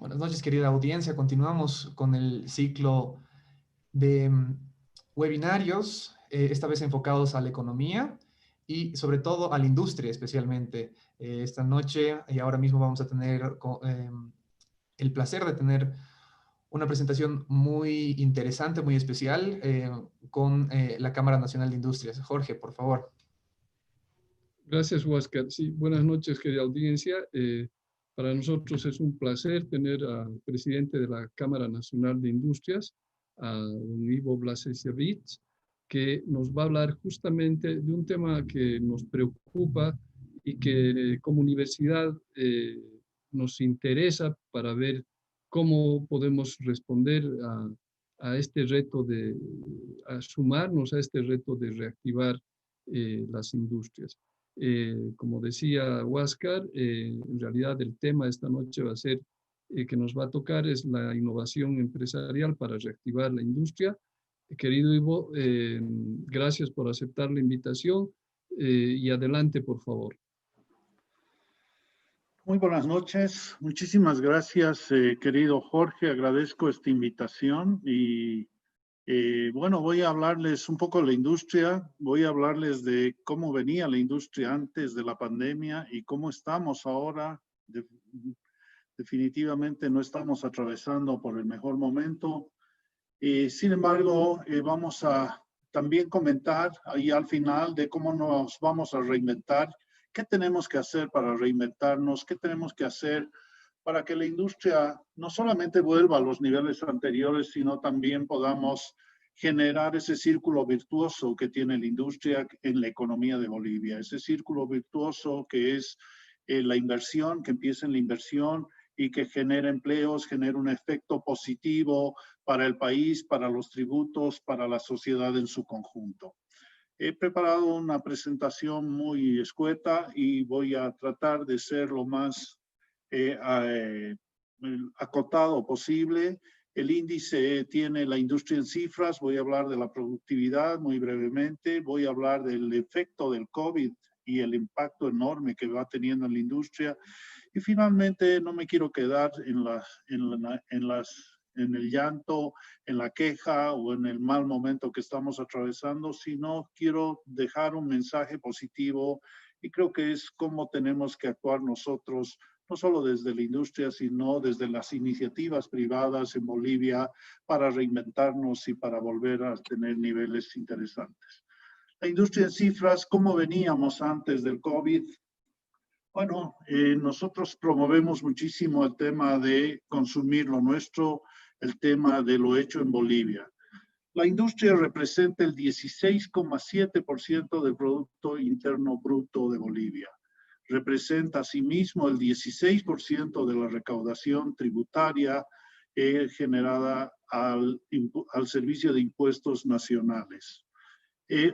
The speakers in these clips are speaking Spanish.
Buenas noches, querida audiencia. Continuamos con el ciclo de webinarios, esta vez enfocados a la economía y sobre todo a la industria especialmente. Esta noche y ahora mismo vamos a tener el placer de tener una presentación muy interesante, muy especial con la Cámara Nacional de Industrias. Jorge, por favor. Gracias, Huáscar. Sí, buenas noches, querida audiencia. Para nosotros es un placer tener al presidente de la Cámara Nacional de Industrias, a don Ivo Blasevich, que nos va a hablar justamente de un tema que nos preocupa y que como universidad nos interesa para ver cómo podemos responder a este reto a sumarnos a este reto de reactivar las industrias. Como decía Huáscar, en realidad el tema de esta noche va a ser, que nos va a tocar es la innovación empresarial para reactivar la industria. Querido Ivo, gracias por aceptar la invitación y adelante, por favor. Muy buenas noches. Muchísimas gracias, querido Jorge. Agradezco esta invitación y bueno, voy a hablarles un poco de la industria, voy a hablarles de cómo venía la industria antes de la pandemia y cómo estamos ahora. Definitivamente no estamos atravesando por el mejor momento. Sin embargo, vamos a también comentar ahí al final de cómo nos vamos a reinventar, qué tenemos que hacer para reinventarnos, qué tenemos que hacer para que la industria no solamente vuelva a los niveles anteriores, sino también podamos generar ese círculo virtuoso que tiene la industria en la economía de Bolivia. Ese círculo virtuoso que es la inversión, que empieza en la inversión y que genera empleos, genera un efecto positivo para el país, para los tributos, para la sociedad en su conjunto. He preparado una presentación muy escueta y voy a tratar de ser lo más acotado posible. El índice tiene la industria en cifras, voy a hablar de la productividad muy brevemente, voy a hablar del efecto del COVID y el impacto enorme que va teniendo en la industria. Y finalmente no me quiero quedar en el llanto, en la queja o en el mal momento que estamos atravesando, sino quiero dejar un mensaje positivo y creo que es cómo tenemos que actuar nosotros, no solo desde la industria, sino desde las iniciativas privadas en Bolivia para reinventarnos y para volver a tener niveles interesantes. La industria en cifras, ¿cómo veníamos antes del COVID? Bueno, nosotros promovemos muchísimo el tema de consumir lo nuestro, el tema de lo hecho en Bolivia. La industria representa el 16,7% del Producto Interno Bruto de Bolivia. Representa asimismo el 16% de la recaudación tributaria generada al Servicio de Impuestos Nacionales.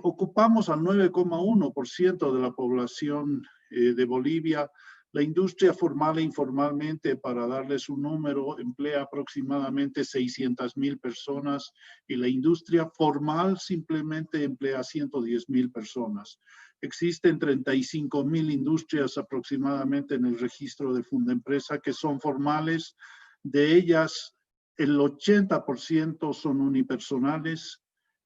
Ocupamos al 9,1% de la población de Bolivia. La industria formal e informalmente, para darles un número, emplea aproximadamente 600,000 personas y la industria formal simplemente emplea 110,000 personas. Existen 35,000 industrias aproximadamente en el registro de Fundempresa que son formales. De ellas, el 80% son unipersonales.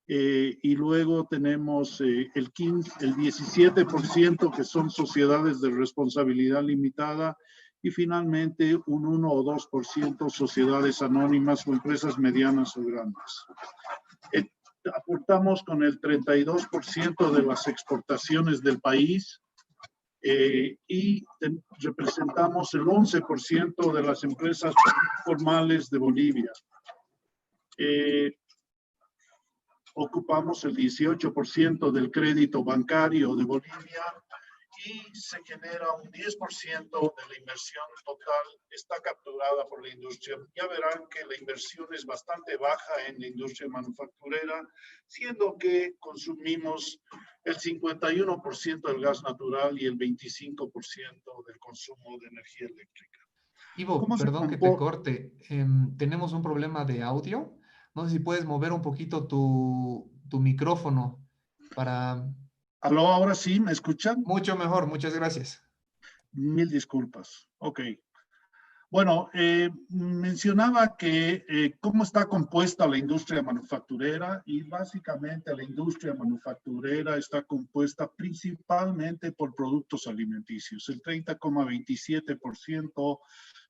Y luego tenemos el 17% que son sociedades de responsabilidad limitada y finalmente un 1 o 2% sociedades anónimas o empresas medianas o grandes. Aportamos con el 32% de las exportaciones del país y representamos el 11% de las empresas formales de Bolivia. Ocupamos el 18% del crédito bancario de Bolivia y se genera un 10% de la inversión total, está capturada por la industria. Ya verán que la inversión es bastante baja en la industria manufacturera, siendo que consumimos el 51% del gas natural y el 25% del consumo de energía eléctrica. Ivo, perdón que te corte. Tenemos un problema de audio. No sé si puedes mover un poquito tu micrófono para... ¿Aló, ahora sí? ¿Me escuchan? Mucho mejor, muchas gracias. Mil disculpas. Ok. Bueno, mencionaba que cómo está compuesta la industria manufacturera, y básicamente la industria manufacturera está compuesta principalmente por productos alimenticios. El 30,27%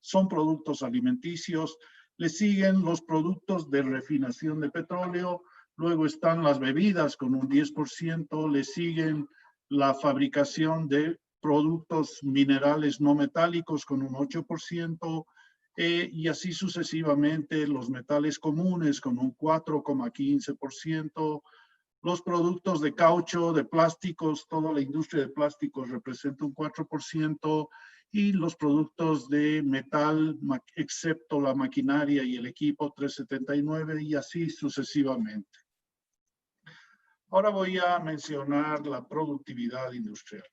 son productos alimenticios. Le siguen los productos de refinación de petróleo, luego están las bebidas con un 10%, le siguen la fabricación de productos minerales no metálicos con un 8%, y así sucesivamente los metales comunes con un 4,15%, los productos de caucho, de plásticos, toda la industria de plásticos representa un 4%, y los productos de metal, excepto la maquinaria y el equipo, 3,79%, y así sucesivamente. Ahora voy a mencionar la productividad industrial.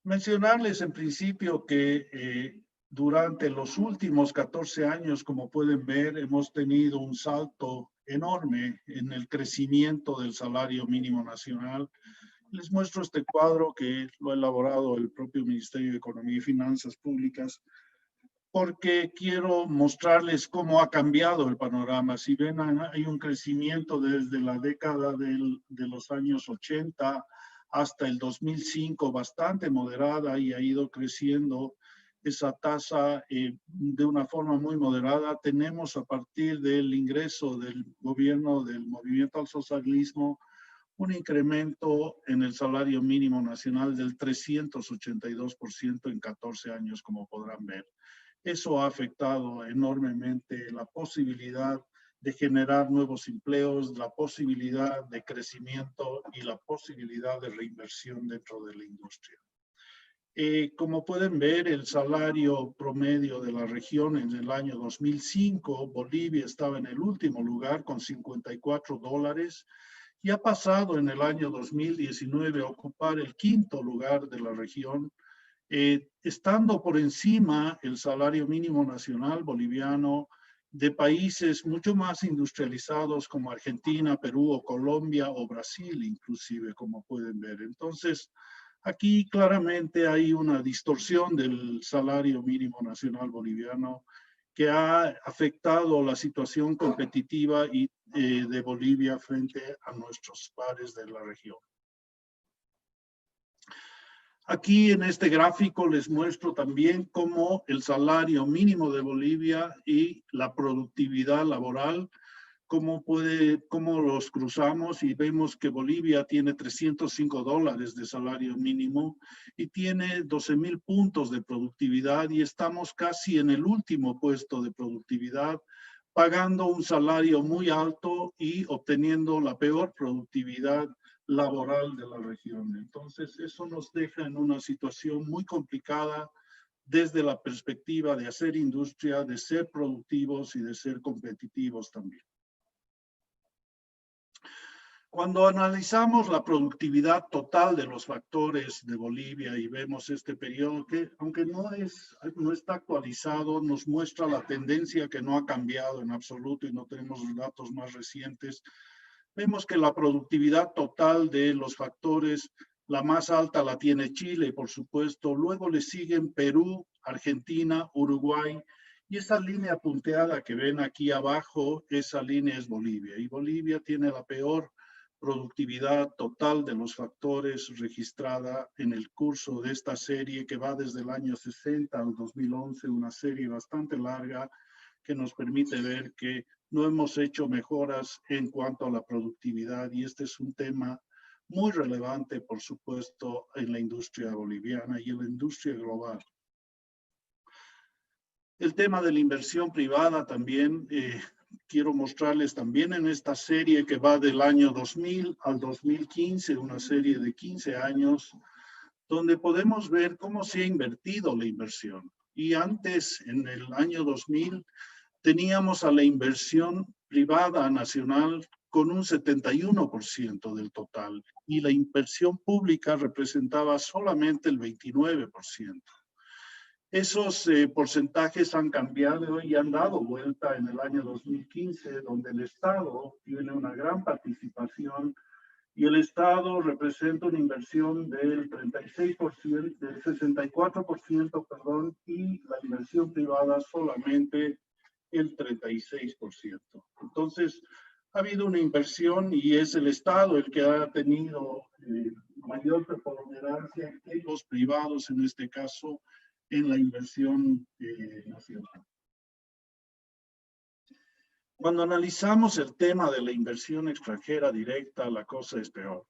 Mencionarles en principio que durante los últimos 14 años, como pueden ver, hemos tenido un salto enorme en el crecimiento del salario mínimo nacional. Les muestro este cuadro que lo ha elaborado el propio Ministerio de Economía y Finanzas Públicas, porque quiero mostrarles cómo ha cambiado el panorama. Si ven, hay un crecimiento desde la década de los años 80 hasta el 2005, bastante moderada, y ha ido creciendo esa tasa de una forma muy moderada. Tenemos, a partir del ingreso del gobierno del Movimiento al Socialismo, un incremento en el salario mínimo nacional del 382% en 14 años, como podrán ver. Eso ha afectado enormemente la posibilidad de generar nuevos empleos, la posibilidad de crecimiento y la posibilidad de reinversión dentro de la industria. Como pueden ver, el salario promedio de la región en el año 2005, Bolivia estaba en el último lugar con $54, y ha pasado en el año 2019 a ocupar el quinto lugar de la región, estando por encima el salario mínimo nacional boliviano de países mucho más industrializados como Argentina, Perú o Colombia o Brasil inclusive, como pueden ver. Entonces, aquí claramente hay una distorsión del salario mínimo nacional boliviano que ha afectado la situación competitiva de Bolivia frente a nuestros pares de la región. Aquí en este gráfico les muestro también cómo el salario mínimo de Bolivia y la productividad laboral, cómo los cruzamos, y vemos que Bolivia tiene $305 de salario mínimo y tiene 12,000 puntos de productividad, y estamos casi en el último puesto de productividad, pagando un salario muy alto y obteniendo la peor productividad laboral de la región. Entonces, eso nos deja en una situación muy complicada desde la perspectiva de hacer industria, de ser productivos y de ser competitivos también. Cuando analizamos la productividad total de los factores de Bolivia y vemos este periodo que, aunque no está actualizado, nos muestra la tendencia que no ha cambiado en absoluto y no tenemos los datos más recientes, vemos que la productividad total de los factores, la más alta la tiene Chile, por supuesto, luego le siguen Perú, Argentina, Uruguay, y esa línea punteada que ven aquí abajo, esa línea es Bolivia, y Bolivia tiene la peor productividad total de los factores registrada en el curso de esta serie que va desde el año 60 al 2011, una serie bastante larga que nos permite ver que no hemos hecho mejoras en cuanto a la productividad, y este es un tema muy relevante, por supuesto, en la industria boliviana y en la industria global. El tema de la inversión privada también, quiero mostrarles también en esta serie que va del año 2000 al 2015, una serie de 15 años, donde podemos ver cómo se ha invertido la inversión. Y antes, en el año 2000, teníamos a la inversión privada nacional con un 71% del total, y la inversión pública representaba solamente el 29%. Esos porcentajes han cambiado y han dado vuelta en el año 2015, donde el Estado tiene una gran participación y el Estado representa una inversión del 36%, del 64%, perdón, y la inversión privada solamente el 36%. Entonces, ha habido una inversión y es el Estado el que ha tenido mayor preponderancia que los privados, en este caso, en la inversión nacional. Cuando analizamos el tema de la inversión extranjera directa, la cosa es peor.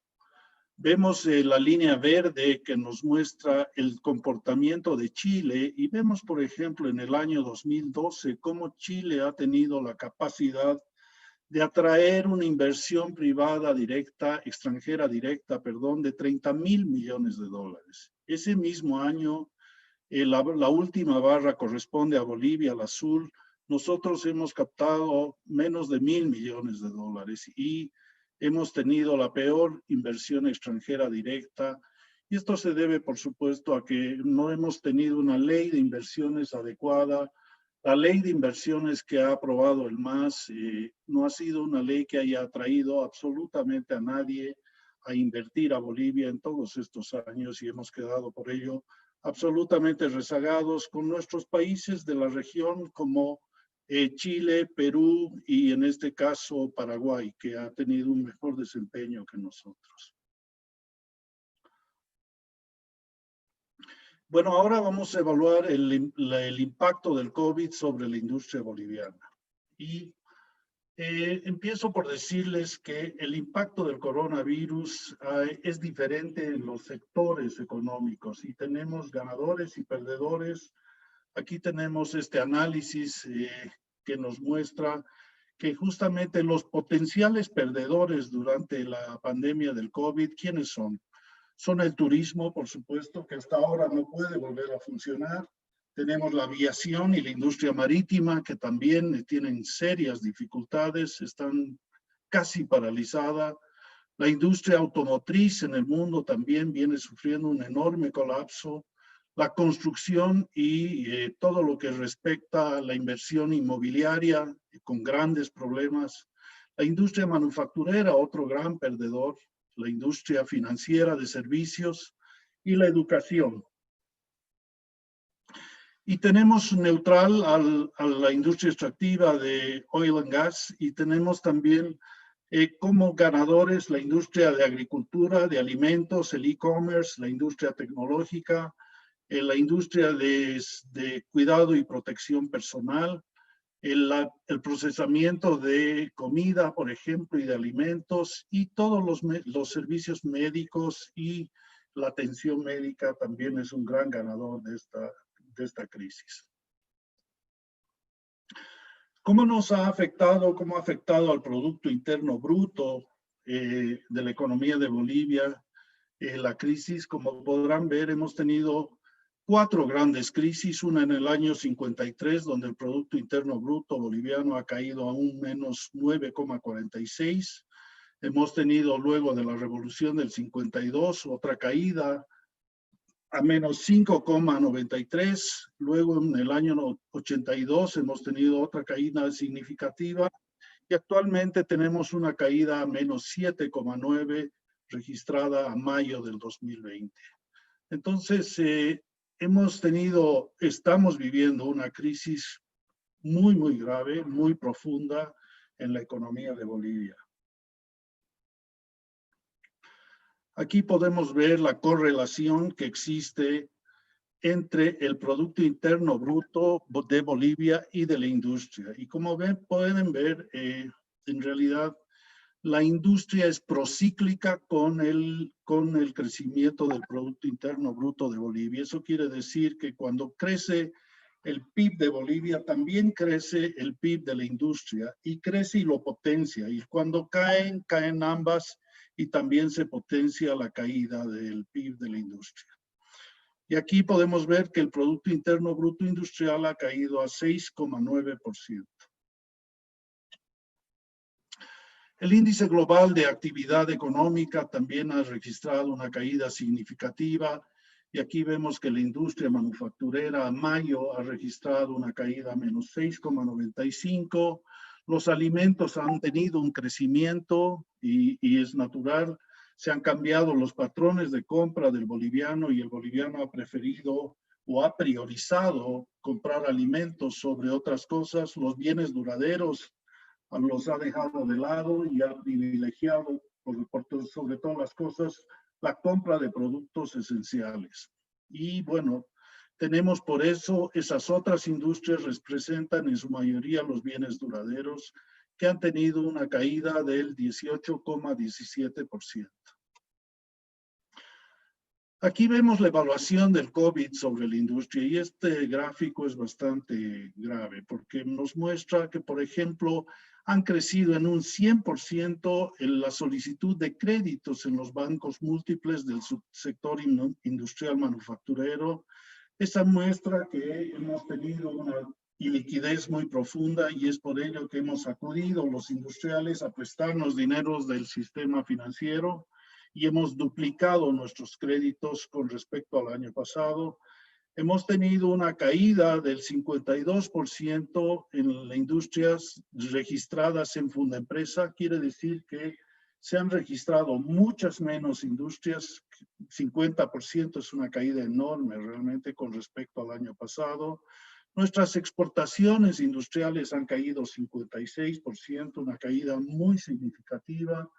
Vemos la línea verde que nos muestra el comportamiento de Chile y vemos, por ejemplo, en el año 2012, cómo Chile ha tenido la capacidad de atraer una inversión privada directa, extranjera directa, perdón, de 30.000 millones de dólares. Ese mismo año, la última barra corresponde a Bolivia, la azul. Nosotros hemos captado menos de 1.000 millones de dólares y hemos tenido la peor inversión extranjera directa. Y esto se debe, por supuesto, a que no hemos tenido una ley de inversiones adecuada. La ley de inversiones que ha aprobado el MAS no ha sido una ley que haya atraído absolutamente a nadie a invertir a Bolivia en todos estos años y hemos quedado por ello absolutamente rezagados con nuestros países de la región como Chile, Perú y en este caso Paraguay, que ha tenido un mejor desempeño que nosotros. Bueno, ahora vamos a evaluar el impacto del COVID sobre la industria boliviana. Y empiezo por decirles que el impacto del coronavirus es diferente en los sectores económicos y tenemos ganadores y perdedores. Aquí tenemos este análisis que nos muestra que justamente los potenciales perdedores durante la pandemia del COVID, ¿quiénes son? Son el turismo, por supuesto, que hasta ahora no puede volver a funcionar. Tenemos la aviación y la industria marítima, que también tienen serias dificultades, están casi paralizadas. La industria automotriz en el mundo también viene sufriendo un enorme colapso. La construcción y todo lo que respecta a la inversión inmobiliaria, con grandes problemas. La industria manufacturera, otro gran perdedor. La industria financiera de servicios y la educación. Y tenemos neutral a la industria extractiva de oil and gas y tenemos también como ganadores la industria de agricultura, de alimentos, el e-commerce, la industria tecnológica, la industria de cuidado y protección personal, el procesamiento de comida, por ejemplo, y de alimentos, y todos los servicios médicos y la atención médica también es un gran ganador de esta crisis. ¿Cómo nos ha afectado, cómo ha afectado al Producto Interno Bruto de la economía de Bolivia la crisis? Como podrán ver, hemos tenido 4 grandes crisis, una en el año 53, donde el Producto Interno Bruto boliviano ha caído a un menos 9,46. Hemos tenido luego de la Revolución del 52 otra caída a menos 5,93. Luego en el año 82 hemos tenido otra caída significativa y actualmente tenemos una caída a menos 7,9 registrada a mayo del 2020. Entonces, estamos viviendo una crisis muy, muy grave, muy profunda en la economía de Bolivia. Aquí podemos ver la correlación que existe entre el Producto Interno Bruto de Bolivia y de la industria. Y como pueden ver, en realidad, la industria es procíclica con el crecimiento del Producto Interno Bruto de Bolivia. Eso quiere decir que cuando crece el PIB de Bolivia, también crece el PIB de la industria y crece y lo potencia. Y cuando caen ambas y también se potencia la caída del PIB de la industria. Y aquí podemos ver que el Producto Interno Bruto Industrial ha caído a 6,9%. El índice global de actividad económica también ha registrado una caída significativa y aquí vemos que la industria manufacturera a mayo ha registrado una caída a menos 6,95. Los alimentos han tenido un crecimiento y es natural. Se han cambiado los patrones de compra del boliviano y el boliviano ha preferido o ha priorizado comprar alimentos sobre otras cosas. Los bienes duraderos los ha dejado de lado y ha privilegiado, sobre todas las cosas, la compra de productos esenciales. Y bueno, tenemos por eso esas otras industrias representan en su mayoría los bienes duraderos que han tenido una caída del 18,17%. Aquí vemos la evaluación del COVID sobre la industria y este gráfico es bastante grave porque nos muestra que, por ejemplo, han crecido en un 100% en la solicitud de créditos en los bancos múltiples del subsector industrial manufacturero. Esa muestra que hemos tenido una iliquidez muy profunda y es por ello que hemos acudido los industriales a prestarnos dineros del sistema financiero y hemos duplicado nuestros créditos con respecto al año pasado. Hemos tenido una caída del 52% en las industrias registradas en Fundaempresa. Quiere decir que se han registrado muchas menos industrias. 50% es una caída enorme realmente con respecto al año pasado. Nuestras exportaciones industriales han caído 56%, una caída muy significativa.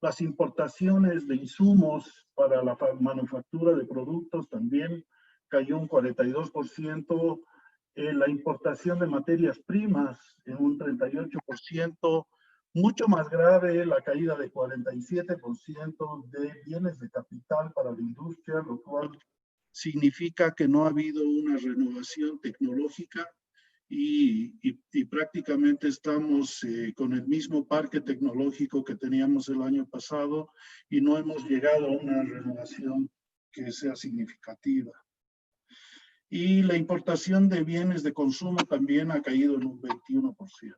Las importaciones de insumos para la manufactura de productos también cayó un 42%, la importación de materias primas en un 38%, mucho más grave la caída de 47% de bienes de capital para la industria, lo cual significa que no ha habido una renovación tecnológica y prácticamente estamos con el mismo parque tecnológico que teníamos el año pasado y no hemos llegado a una renovación que sea significativa. Y la importación de bienes de consumo también ha caído en un 21%.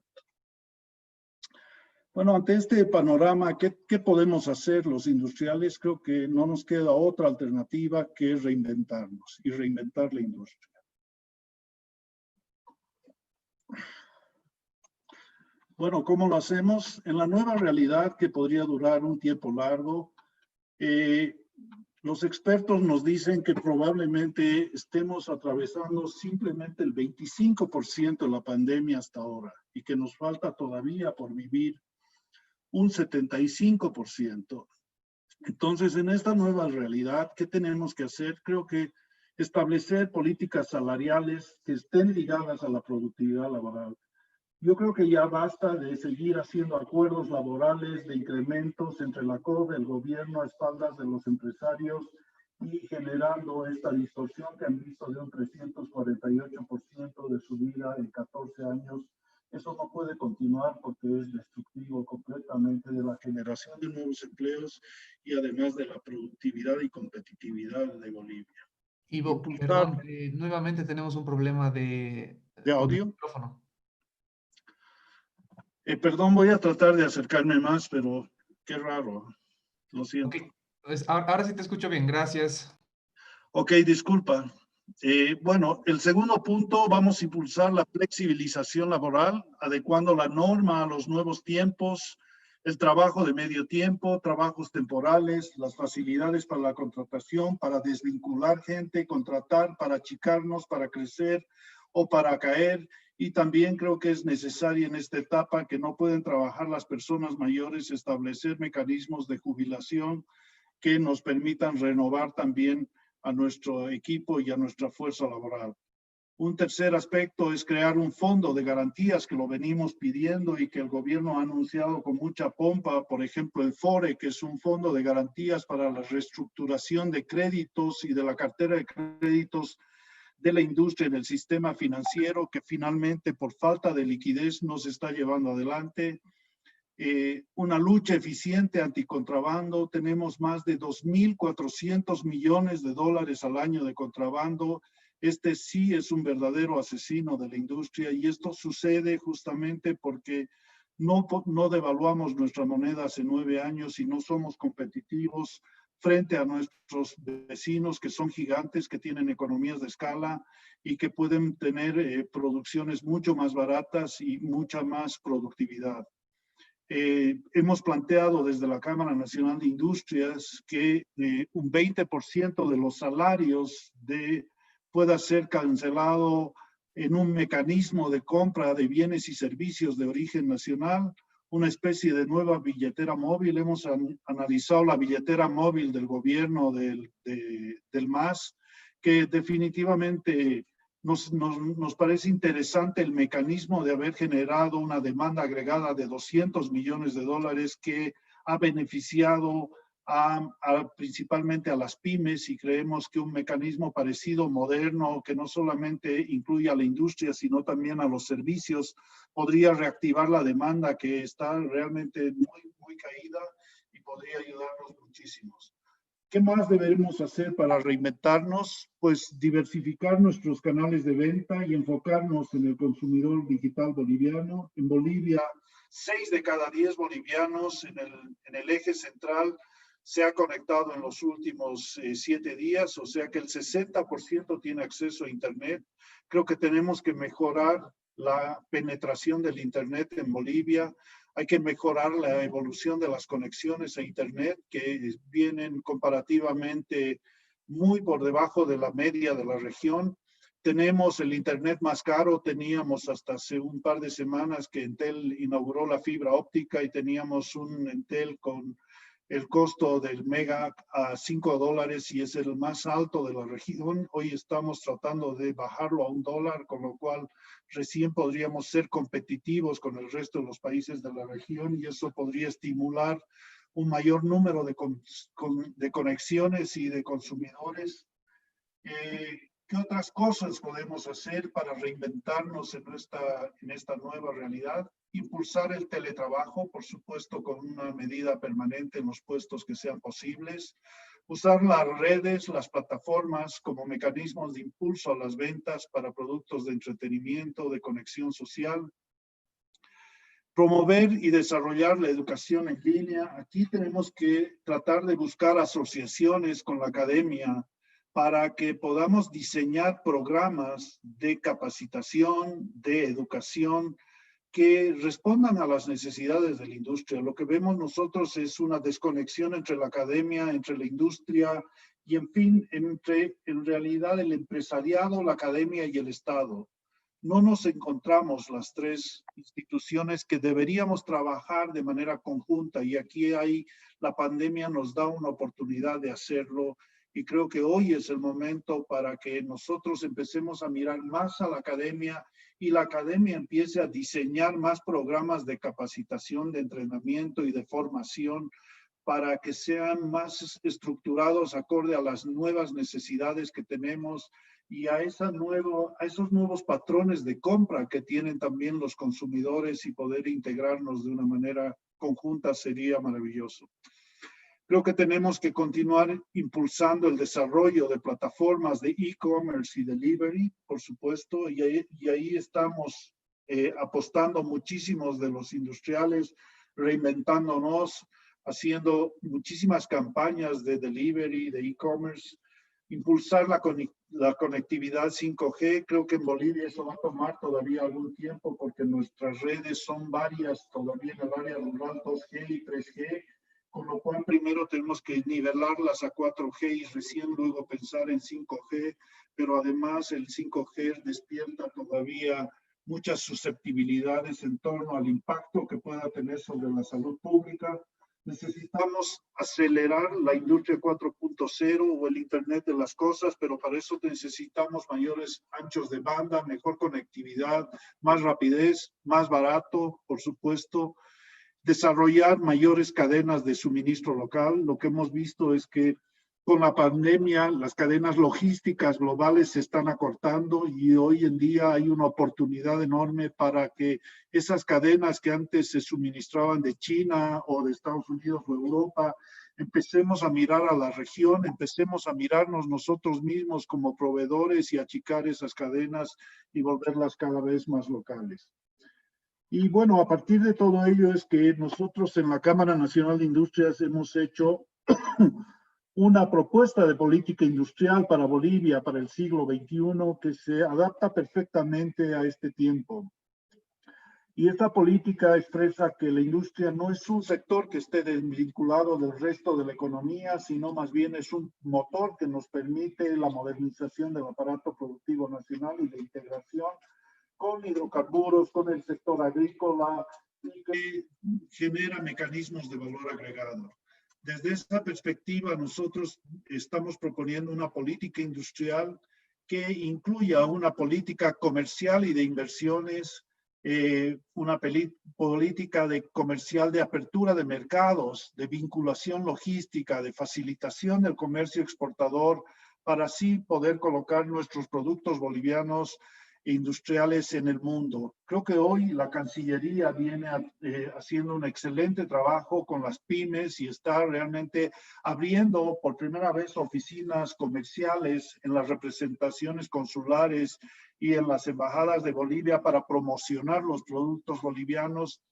Bueno, ante este panorama, ¿qué podemos hacer los industriales? Creo que no nos queda otra alternativa que reinventarnos y reinventar la industria. Bueno, ¿cómo lo hacemos? En la nueva realidad que podría durar un tiempo largo, los expertos nos dicen que probablemente estemos atravesando simplemente el 25% de la pandemia hasta ahora y que nos falta todavía por vivir un 75%. Entonces, en esta nueva realidad, ¿qué tenemos que hacer? Creo que establecer políticas salariales que estén ligadas a la productividad laboral. Yo creo que ya basta de seguir haciendo acuerdos laborales de incrementos entre la COB, el gobierno, a espaldas de los empresarios y generando esta distorsión que han visto de un 348% de subida en 14 años. Eso no puede continuar porque es destructivo completamente de la generación de nuevos empleos y además de la productividad y competitividad de Bolivia. Ivo, perdón, nuevamente tenemos un problema ¿De audio? micrófono. Perdón, voy a tratar de acercarme más, pero qué raro. Lo siento. Okay. Pues ahora sí te escucho bien, gracias. Ok, disculpa. Bueno, el segundo punto, vamos a impulsar la flexibilización laboral, adecuando la norma a los nuevos tiempos, el trabajo de medio tiempo, trabajos temporales, las facilidades para la contratación, para desvincular gente, contratar, para achicarnos, para crecer o para caer. Y también creo que es necesario en esta etapa que no pueden trabajar las personas mayores, establecer mecanismos de jubilación que nos permitan renovar también a nuestro equipo y a nuestra fuerza laboral. Un tercer aspecto es crear un fondo de garantías que lo venimos pidiendo y que el gobierno ha anunciado con mucha pompa. Por ejemplo, el FORE, que es un fondo de garantías para la reestructuración de créditos y de la cartera de créditos de la industria en el sistema financiero, que finalmente por falta de liquidez no se está llevando adelante. Una lucha eficiente anticontrabando. Tenemos más de 2.400 millones de dólares al año de contrabando. Este sí es un verdadero asesino de la industria y esto sucede justamente porque no devaluamos nuestra moneda hace 9 años y no somos competitivos frente a nuestros vecinos que son gigantes, que tienen economías de escala y que pueden tener producciones mucho más baratas y mucha más productividad. hemos planteado desde la Cámara Nacional de Industrias que un 20% de los salarios pueda ser cancelado en un mecanismo de compra de bienes y servicios de origen nacional, una especie de nueva billetera móvil. Hemos analizado la billetera móvil del gobierno del MAS, que definitivamente nos parece interesante el mecanismo de haber generado una demanda agregada de $200 millones que ha beneficiado principalmente a las pymes, y creemos que un mecanismo parecido, moderno, que no solamente incluye a la industria, sino también a los servicios, podría reactivar la demanda que está realmente muy caída y podría ayudarnos muchísimos. ¿Qué más deberemos hacer para reinventarnos? Pues diversificar nuestros canales de venta y enfocarnos en el consumidor digital boliviano. En Bolivia, 6 de cada 10 bolivianos en el eje central se ha conectado en los últimos 7 días, o sea que el 60% tiene acceso a Internet. Creo que tenemos que mejorar la penetración del Internet en Bolivia. Hay que mejorar la evolución de las conexiones a Internet, que vienen comparativamente muy por debajo de la media de la región. Tenemos el Internet más caro. Teníamos hasta hace un par de semanas que Entel inauguró la fibra óptica y teníamos un Entel con el costo del mega a $5 y es el más alto de la región. Hoy estamos tratando de bajarlo a $1, con lo cual recién podríamos ser competitivos con el resto de los países de la región, y eso podría estimular un mayor número de conexiones y de consumidores. ¿Qué otras cosas podemos hacer para reinventarnos en esta nueva realidad? Impulsar el teletrabajo, por supuesto, con una medida permanente en los puestos que sean posibles. Usar las redes, las plataformas como mecanismos de impulso a las ventas para productos de entretenimiento, de conexión social. Promover y desarrollar la educación en línea. Aquí tenemos que tratar de buscar asociaciones con la academia para que podamos diseñar programas de capacitación, de educación, que respondan a las necesidades de la industria. Lo que vemos nosotros es una desconexión entre la academia, entre la industria y, en fin, en realidad, el empresariado, la academia y el Estado. No nos encontramos las tres instituciones que deberíamos trabajar de manera conjunta, y aquí la pandemia nos da una oportunidad de hacerlo, y creo que hoy es el momento para que nosotros empecemos a mirar más a la academia y la academia empiece a diseñar más programas de capacitación, de entrenamiento y de formación para que sean más estructurados acorde a las nuevas necesidades que tenemos y a esos nuevos patrones de compra que tienen también los consumidores, y poder integrarnos de una manera conjunta sería maravilloso. Creo que tenemos que continuar impulsando el desarrollo de plataformas de e-commerce y delivery, por supuesto, y ahí estamos apostando muchísimos de los industriales, reinventándonos, haciendo muchísimas campañas de delivery, de e-commerce, impulsar la conectividad 5G. Creo que en Bolivia eso va a tomar todavía algún tiempo porque nuestras redes son varias todavía en el área rural, 2G y 3G, con lo cual primero tenemos que nivelarlas a 4G y recién luego pensar en 5G, pero además el 5G despierta todavía muchas susceptibilidades en torno al impacto que pueda tener sobre la salud pública. Necesitamos acelerar la industria 4.0 o el Internet de las cosas, pero para eso necesitamos mayores anchos de banda, mejor conectividad, más rapidez, más barato, por supuesto. Desarrollar mayores cadenas de suministro local. Lo que hemos visto es que con la pandemia las cadenas logísticas globales se están acortando y hoy en día hay una oportunidad enorme para que esas cadenas que antes se suministraban de China o de Estados Unidos o Europa, empecemos a mirar a la región, empecemos a mirarnos nosotros mismos como proveedores y achicar esas cadenas y volverlas cada vez más locales. Y bueno, a partir de todo ello es que nosotros en la Cámara Nacional de Industrias hemos hecho una propuesta de política industrial para Bolivia para el siglo XXI que se adapta perfectamente a este tiempo. Y esta política expresa que la industria no es un sector que esté desvinculado del resto de la economía, sino más bien es un motor que nos permite la modernización del aparato productivo nacional y la integración con hidrocarburos, con el sector agrícola, y que genera mecanismos de valor agregado. Desde esta perspectiva, nosotros estamos proponiendo una política industrial que incluya una política comercial y de inversiones, una política comercial de apertura de mercados, de vinculación logística, de facilitación del comercio exportador, para así poder colocar nuestros productos bolivianos industriales en el mundo. Creo que hoy la Cancillería viene haciendo un excelente trabajo con las pymes y está realmente abriendo por primera vez oficinas comerciales en las representaciones consulares y en las embajadas de Bolivia para promocionar los productos bolivianos.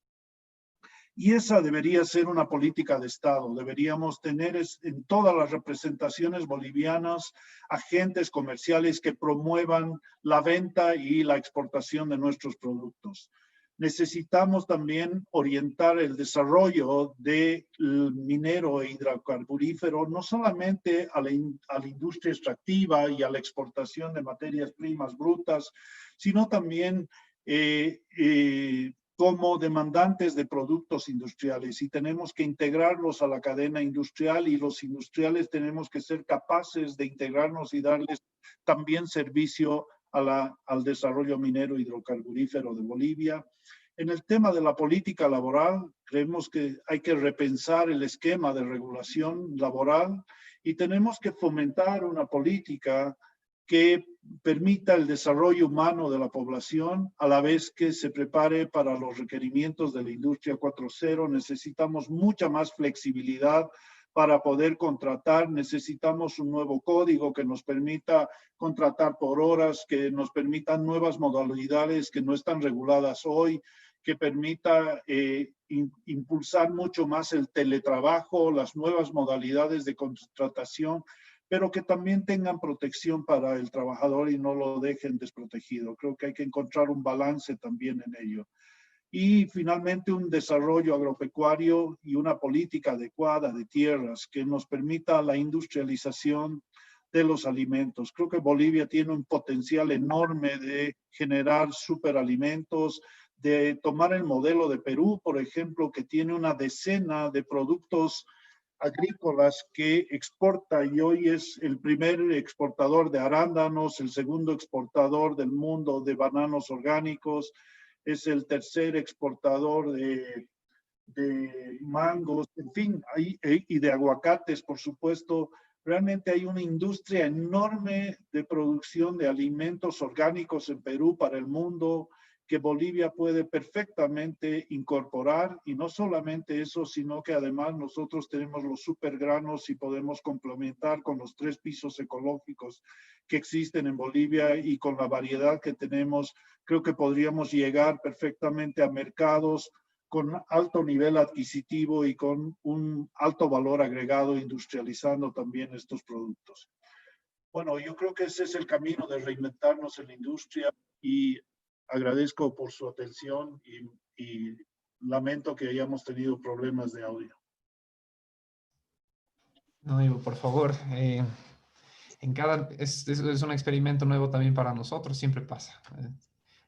Y esa debería ser una política de Estado. Deberíamos tener en todas las representaciones bolivianas agentes comerciales que promuevan la venta y la exportación de nuestros productos. Necesitamos también orientar el desarrollo del minero e hidrocarburífero, no solamente a la industria extractiva y a la exportación de materias primas brutas, sino también como demandantes de productos industriales, y tenemos que integrarlos a la cadena industrial, y los industriales tenemos que ser capaces de integrarnos y darles también servicio al desarrollo minero hidrocarburífero de Bolivia. En el tema de la política laboral, creemos que hay que repensar el esquema de regulación laboral y tenemos que fomentar una política que permita el desarrollo humano de la población, a la vez que se prepare para los requerimientos de la industria 4.0. Necesitamos mucha más flexibilidad para poder contratar. Necesitamos un nuevo código que nos permita contratar por horas, que nos permitan nuevas modalidades que no están reguladas hoy, que permita impulsar mucho más el teletrabajo, las nuevas modalidades de contratación, pero que también tengan protección para el trabajador y no lo dejen desprotegido. Creo que hay que encontrar un balance también en ello. Y finalmente un desarrollo agropecuario y una política adecuada de tierras que nos permita la industrialización de los alimentos. Creo que Bolivia tiene un potencial enorme de generar superalimentos, de tomar el modelo de Perú, por ejemplo, que tiene una decena de productos agrícolas que exporta y hoy es el primer exportador de arándanos, el segundo exportador del mundo de bananos orgánicos, es el tercer exportador de mangos, en fin, y de aguacates, por supuesto. Realmente hay una industria enorme de producción de alimentos orgánicos en Perú para el mundo, que Bolivia puede perfectamente incorporar, y no solamente eso, sino que además nosotros tenemos los supergranos y podemos complementar con los 3 pisos ecológicos que existen en Bolivia y con la variedad que tenemos. Creo que podríamos llegar perfectamente a mercados con alto nivel adquisitivo y con un alto valor agregado, industrializando también estos productos. Bueno, yo creo que ese es el camino de reinventarnos en la industria, y agradezco por su atención y lamento que hayamos tenido problemas de audio. No, Ivo, por favor. Es un experimento nuevo también para nosotros, siempre pasa.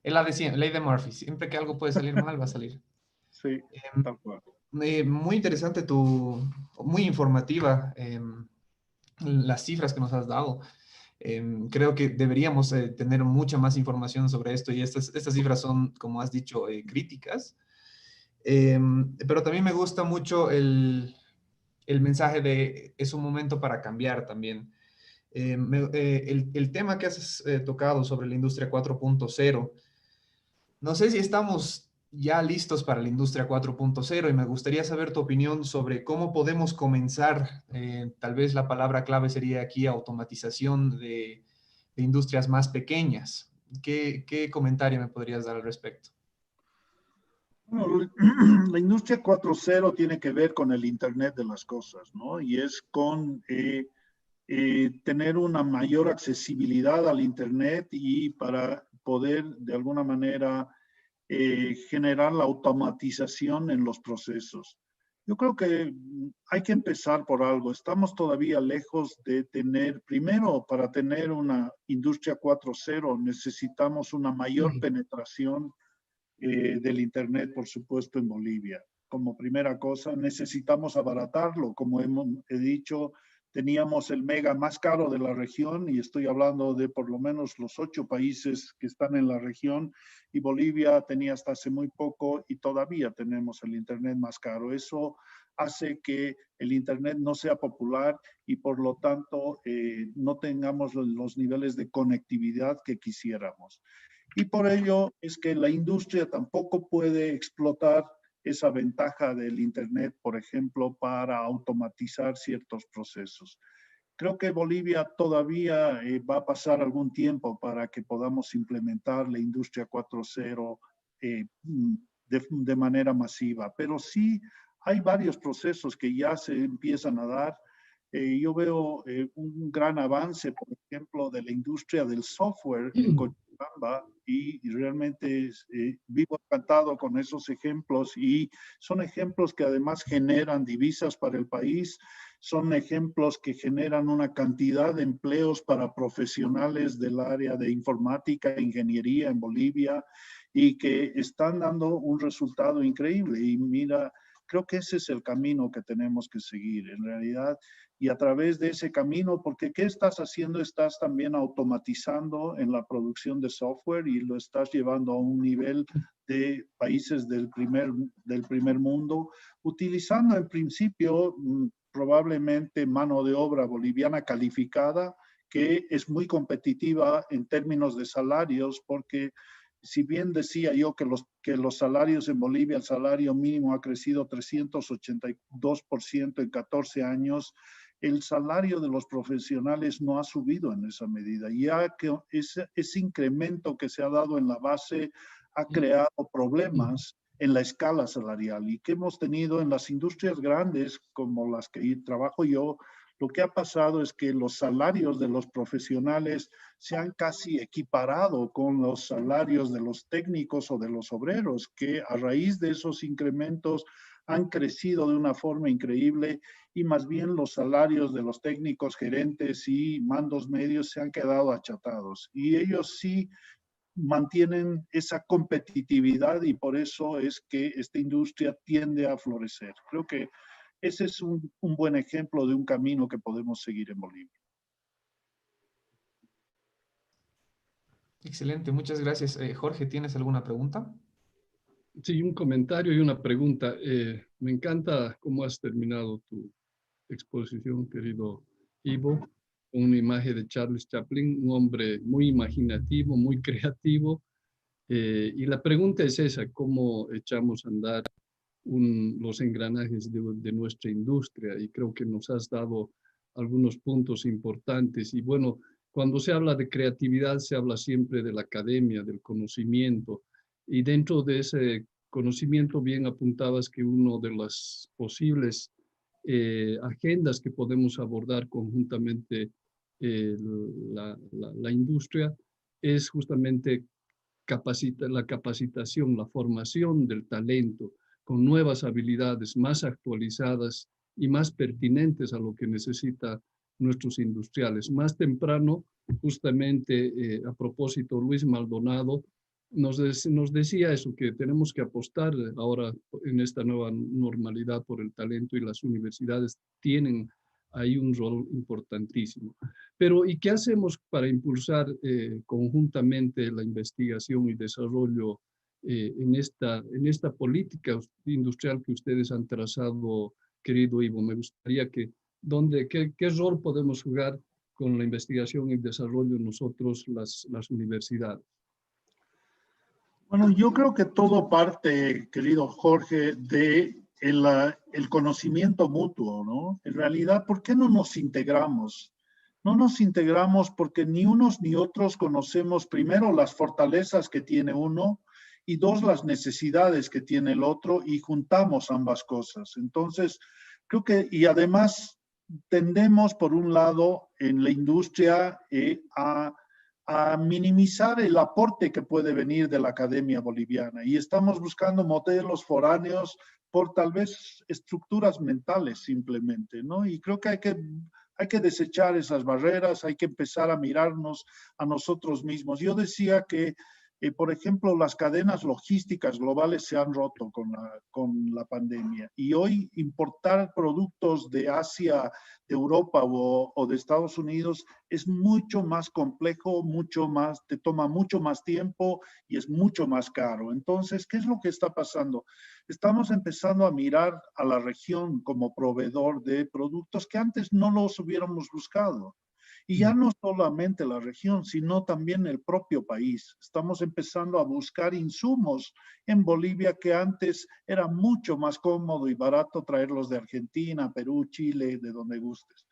Es ley de Murphy, siempre que algo puede salir mal, va a salir. Sí, tal cual. Muy interesante, muy informativa las cifras que nos has dado. Creo que deberíamos tener mucha más información sobre esto, y estas cifras son, como has dicho, críticas. Pero también me gusta mucho el mensaje de es un momento para cambiar también. El tema que has tocado sobre la industria 4.0, no sé si estamos ya listos para la industria 4.0, y me gustaría saber tu opinión sobre cómo podemos comenzar. Tal vez la palabra clave sería aquí automatización de industrias más pequeñas. ¿Qué comentario me podrías dar al respecto? Bueno, la industria 4.0 tiene que ver con el Internet de las cosas, ¿no? Y es con tener una mayor accesibilidad al Internet, y para poder de alguna manera generar la automatización en los procesos. Yo creo que hay que empezar por algo. Estamos todavía lejos de tener, primero, para tener una industria 4.0 necesitamos una mayor penetración del Internet, por supuesto, en Bolivia. Como primera cosa, necesitamos abaratarlo. Como he dicho, teníamos el mega más caro de la región y estoy hablando de por lo menos los 8 países que están en la región y Bolivia tenía hasta hace muy poco y todavía tenemos el Internet más caro. Eso hace que el Internet no sea popular y por lo tanto no tengamos los niveles de conectividad que quisiéramos. Y por ello es que la industria tampoco puede explotar esa ventaja del Internet, por ejemplo, para automatizar ciertos procesos. Creo que Bolivia todavía va a pasar algún tiempo para que podamos implementar la industria 4.0 de manera masiva, pero sí hay varios procesos que ya se empiezan a dar. Yo veo un gran avance, por ejemplo, de la industria del software en Cochabamba y realmente vivo encantado con esos ejemplos y son ejemplos que además generan divisas para el país, son ejemplos que generan una cantidad de empleos para profesionales del área de informática e ingeniería en Bolivia y que están dando un resultado increíble. Y mira, creo que ese es el camino que tenemos que seguir en realidad. Y a través de ese camino, porque ¿qué estás haciendo? Estás también automatizando en la producción de software y lo estás llevando a un nivel de países del primer mundo, utilizando en principio probablemente mano de obra boliviana calificada, que es muy competitiva en términos de salarios, porque si bien decía yo que los salarios en Bolivia, el salario mínimo ha crecido 382% en 14 años, el salario de los profesionales no ha subido en esa medida. Ya que ese incremento que se ha dado en la base ha creado problemas en la escala salarial y que hemos tenido en las industrias grandes como las que trabajo yo. Lo que ha pasado es que los salarios de los profesionales se han casi equiparado con los salarios de los técnicos o de los obreros, que a raíz de esos incrementos han crecido de una forma increíble y más bien los salarios de los técnicos, gerentes y mandos medios se han quedado achatados. Y ellos sí mantienen esa competitividad y por eso es que esta industria tiende a florecer. Creo que ese es un buen ejemplo de un camino que podemos seguir en Bolivia. Excelente, muchas gracias. Jorge, ¿tienes alguna pregunta? Sí, un comentario y una pregunta. Me encanta cómo has terminado tu exposición, querido Ivo, con una imagen de Charles Chaplin, un hombre muy imaginativo, muy creativo. Y la pregunta es esa, ¿cómo echamos a andar los engranajes de nuestra industria? Y creo que nos has dado algunos puntos importantes. Y bueno, cuando se habla de creatividad, se habla siempre de la academia, del conocimiento. Y dentro de ese conocimiento, bien apuntabas que uno de las posibles agendas que podemos abordar conjuntamente la industria es justamente la capacitación, la formación del talento con nuevas habilidades más actualizadas y más pertinentes a lo que necesitan nuestros industriales. Más temprano, justamente a propósito, Luis Maldonado nos decía eso, que tenemos que apostar ahora en esta nueva normalidad por el talento y las universidades tienen ahí un rol importantísimo. Pero, ¿y qué hacemos para impulsar conjuntamente la investigación y desarrollo en esta política industrial que ustedes han trazado, querido Ivo? Me gustaría que, ¿qué rol podemos jugar con la investigación y desarrollo nosotros, las universidades? Bueno, yo creo que todo parte, querido Jorge, de el conocimiento mutuo, ¿no? En realidad, ¿por qué no nos integramos? No nos integramos porque ni unos ni otros conocemos primero las fortalezas que tiene uno y dos, las necesidades que tiene el otro y juntamos ambas cosas. Entonces, creo que, y además tendemos por un lado en la industria a a minimizar el aporte que puede venir de la academia boliviana y estamos buscando modelos foráneos por tal vez estructuras mentales simplemente, ¿no? Y creo que hay que desechar esas barreras, hay que empezar a mirarnos a nosotros mismos. Yo decía que por ejemplo, las cadenas logísticas globales se han roto con la pandemia y hoy importar productos de Asia, de Europa o de Estados Unidos es mucho más complejo, te toma mucho más tiempo y es mucho más caro. Entonces, ¿qué es lo que está pasando? Estamos empezando a mirar a la región como proveedor de productos que antes no los hubiéramos buscado. Y ya no solamente la región, sino también el propio país. Estamos empezando a buscar insumos en Bolivia que antes era mucho más cómodo y barato traerlos de Argentina, Perú, Chile, de donde gustes.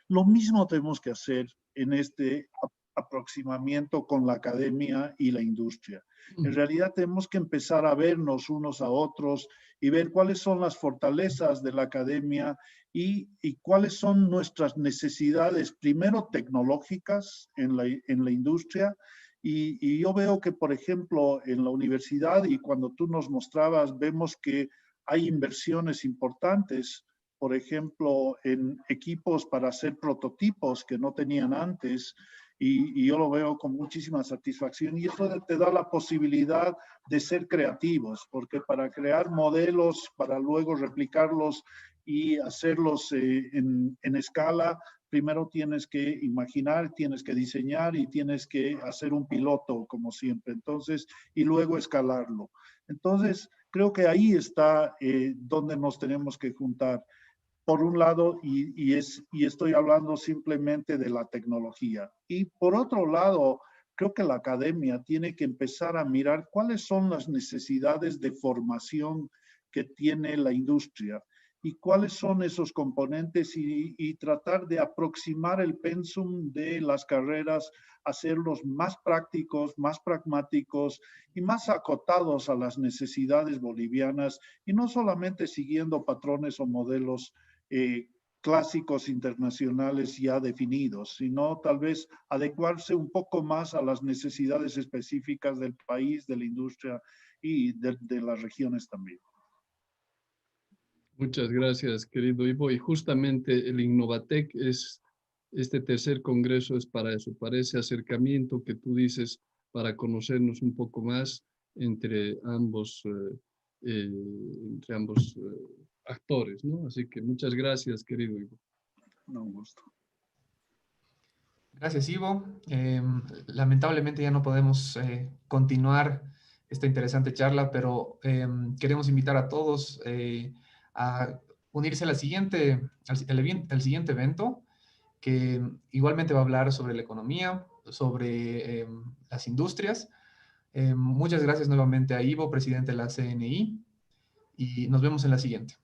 Lo mismo tenemos que hacer en este aproximamiento con la academia y la industria. En realidad tenemos que empezar a vernos unos a otros y ver cuáles son las fortalezas de la academia y cuáles son nuestras necesidades, primero tecnológicas en la industria. Y yo veo que, por ejemplo, en la universidad y cuando tú nos mostrabas, vemos que hay inversiones importantes, por ejemplo, en equipos para hacer prototipos que no tenían antes. Y yo lo veo con muchísima satisfacción y eso te da la posibilidad de ser creativos, porque para crear modelos, para luego replicarlos y hacerlos en escala, primero tienes que imaginar, tienes que diseñar y tienes que hacer un piloto, como siempre. Entonces, y luego escalarlo. Entonces, creo que ahí está donde nos tenemos que juntar. Por un lado, y estoy hablando simplemente de la tecnología. Y por otro lado, creo que la academia tiene que empezar a mirar cuáles son las necesidades de formación que tiene la industria y cuáles son esos componentes y tratar de aproximar el pensum de las carreras, hacerlos más prácticos, más pragmáticos y más acotados a las necesidades bolivianas y no solamente siguiendo patrones o modelos clásicos internacionales ya definidos, sino tal vez adecuarse un poco más a las necesidades específicas del país, de la industria y de las regiones también. Muchas gracias, querido Ivo. Y justamente el Innovatec este tercer congreso es para eso, para ese acercamiento que tú dices, para conocernos un poco más entre ambos actores, ¿no? Así que muchas gracias, querido Ivo. Un gusto. Gracias, Ivo. Lamentablemente ya no podemos continuar esta interesante charla, pero queremos invitar a todos a unirse a al siguiente evento, que igualmente va a hablar sobre la economía, sobre las industrias. Muchas gracias nuevamente a Ivo, presidente de la CNI, y nos vemos en la siguiente.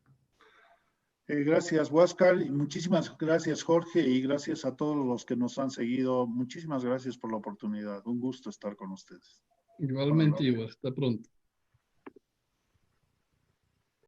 Gracias, Huáscar, y muchísimas gracias, Jorge, y gracias a todos los que nos han seguido. Muchísimas gracias por la oportunidad. Un gusto estar con ustedes. Igualmente, Ivo. Hasta pronto.